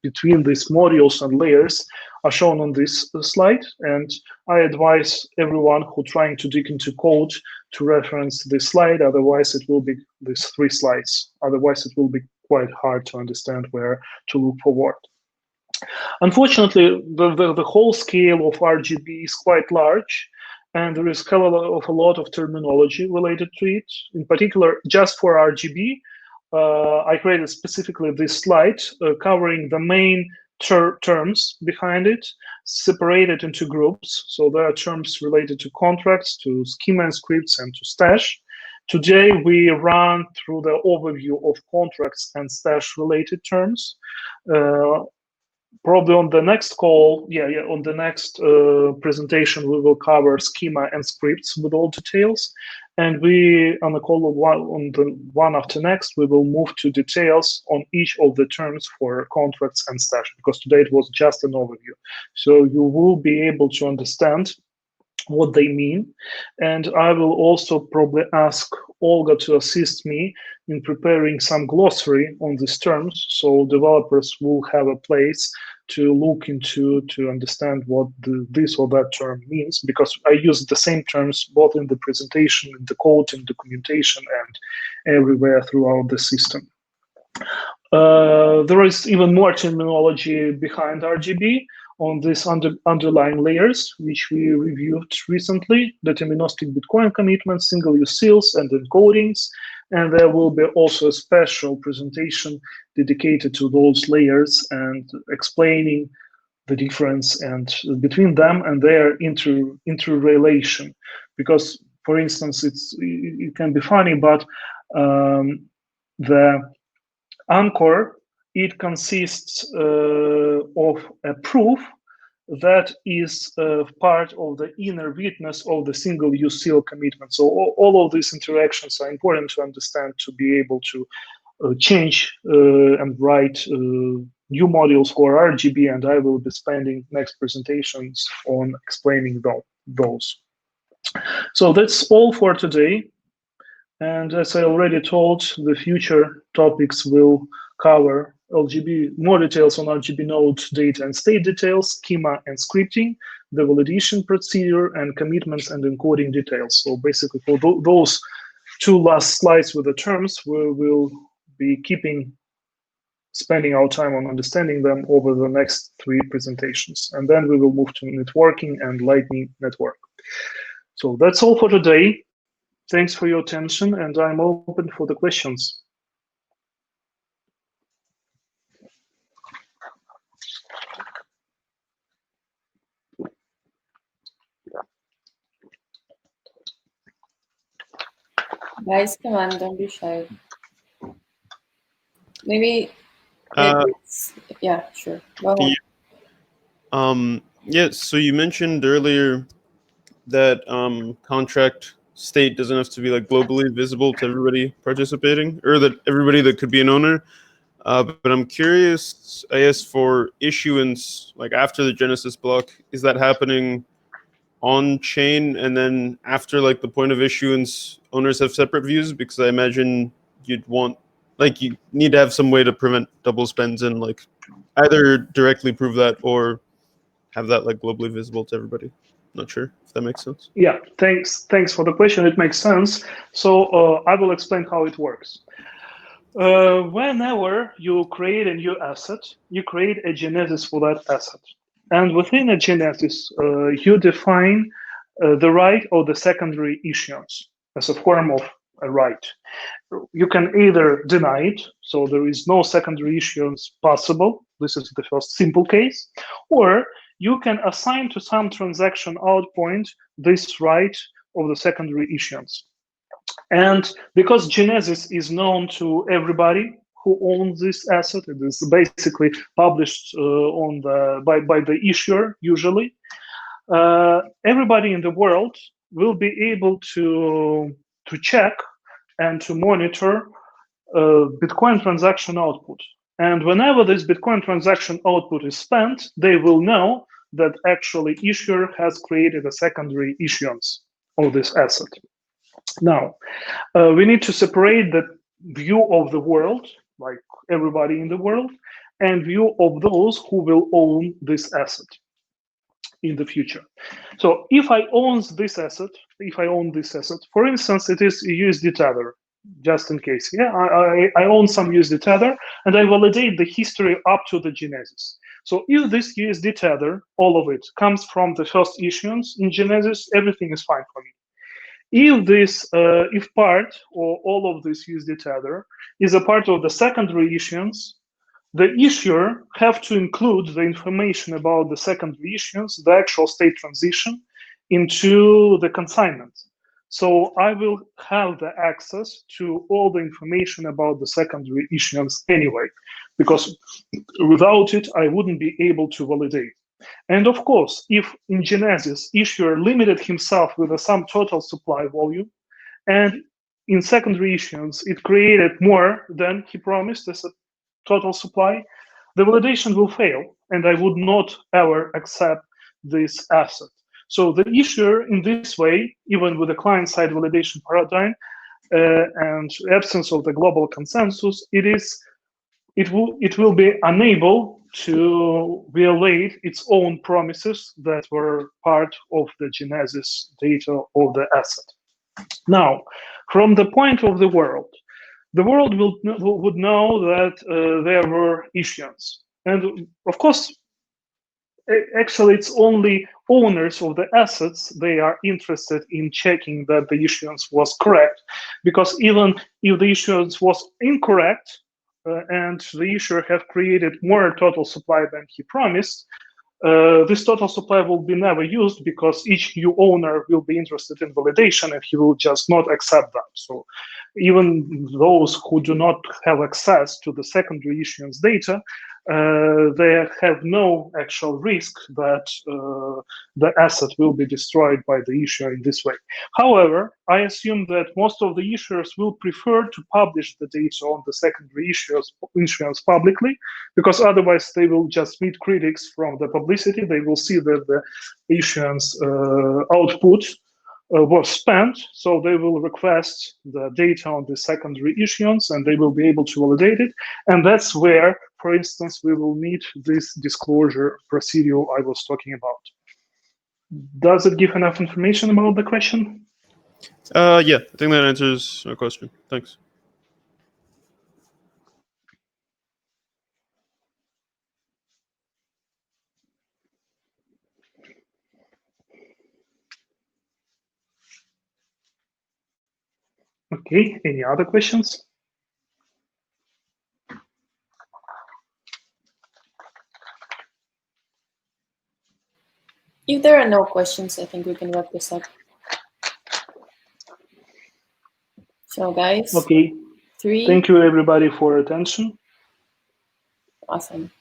between these modules and layers are shown on this slide, and I advise everyone who trying to dig into code to reference this slide, otherwise it will be these 3 slides. Otherwise it will be quite hard to understand where to look forward. Unfortunately, the whole scale of RGB is quite large, and there is a lot of terminology related to it. In particular, just for RGB, I created specifically this slide covering the main terms behind it, separated into groups. So there are terms related to contracts, to schema and scripts, and to stash. Today, we run through the overview of contracts and stash related terms. Probably on the next call, on the next presentation, we will cover schema and scripts with all details. And we, on the call on the one after next, we will move to details on each of the terms for contracts and stash, because today it was just an overview. So you will be able to understand what they mean. And I will also probably ask Olga to assist me in preparing some glossary on these terms, so developers will have a place to look into to understand what this or that term means, because I use the same terms both in the presentation, in the code, in documentation, and everywhere throughout the system. There is even more terminology behind RGB on these underlying layers, which we reviewed recently: deterministic Bitcoin commitments, single-use seals, and encodings. And there will be also a special presentation dedicated to those layers and explaining the difference and between them and their interrelation. Because, for instance, it can be funny, but the anchor, it consists of a proof that is part of the inner witness of the single-use seal commitment. So all of these interactions are important to understand to be able to change and write new modules for RGB, and I will be spending next presentations on explaining those. So that's all for today. And as I already told, the future topics will cover RGB, more details on RGB node data and state details, schema and scripting, the validation procedure, and commitments and encoding details. So basically, for those 2 last slides with the terms, we will be spending our time on understanding them over the next 3 presentations. And then we will move to networking and Lightning Network. So that's all for today. Thanks for your attention, and I'm open for the questions. Guys, come on, don't be shy. Maybe yeah, sure. Go ahead. Yeah, so you mentioned earlier that contract state doesn't have to be like globally visible to everybody participating, or that everybody that could be an owner. But I'm curious, I guess, for issuance, like after the Genesis block, is that happening on chain, and then after like the point of issuance, owners have separate views? Because I imagine you'd want, like, you need to have some way to prevent double spends and like either directly prove that or have that like globally visible to everybody. Not sure if that makes sense. Yeah, thanks for the question. It makes sense. So I will explain how it works. Whenever you create a new asset, you create a genesis for that asset. And within a genesis, you define the right of the secondary issuance as a form of a right. You can either deny it, so there is no secondary issuance possible. This is the first simple case. Or you can assign to some transaction out point this right of the secondary issuance. And because genesis is known to everybody who owns this asset. It is basically published by the issuer usually. Everybody in the world will be able to check and to monitor Bitcoin transaction output. And whenever this Bitcoin transaction output is spent, they will know that actually issuer has created a secondary issuance of this asset. Now, we need to separate the view of the world, like everybody in the world, and view of those who will own this asset in the future. So if I own this asset, for instance, it is a USD Tether, just in case. Yeah, I own some USD Tether, and I validate the history up to the Genesis. So if this USD Tether, all of it, comes from the first issuance in Genesis, everything is fine for me. If this, if part or all of this USD Tether is a part of the secondary issuance, the issuer have to include the information about the secondary issuance, the actual state transition, into the consignment. So I will have the access to all the information about the secondary issuance anyway, because without it, I wouldn't be able to validate. And of course, if in Genesis, issuer limited himself with some total supply volume, and in secondary issuance, it created more than he promised as a total supply, the validation will fail, and I would not ever accept this asset. So the issuer, in this way, even with the client-side validation paradigm and absence of the global consensus, it will be unable to violate its own promises that were part of the Genesis data of the asset. Now, from the point of the world would know that there were issuance. And of course, actually, it's only owners of the assets, they are interested in checking that the issuance was correct. Because even if the issuance was incorrect, and the issuer have created more total supply than he promised, this total supply will be never used because each new owner will be interested in validation and he will just not accept that. So even those who do not have access to the secondary issuance data, they have no actual risk that the asset will be destroyed by the issuer in this way. However, I assume that most of the issuers will prefer to publish the data on the secondary issuance publicly, because otherwise they will just meet critics from the publicity. They will see that the issuance output was spent, so they will request the data on the secondary issuance and they will be able to validate it. And that's where, for instance, we will need this disclosure procedure I was talking about. Does it give enough information about the question? Yeah, I think that answers my question. Thanks. Okay, any other questions? If there are no questions, I think we can wrap this up. So guys, okay. 3. Thank you everybody for attention. Awesome.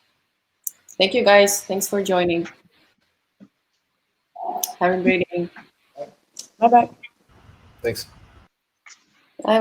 Thank you guys. Thanks for joining. Have a great evening. Bye-bye. Thanks. Bye-bye.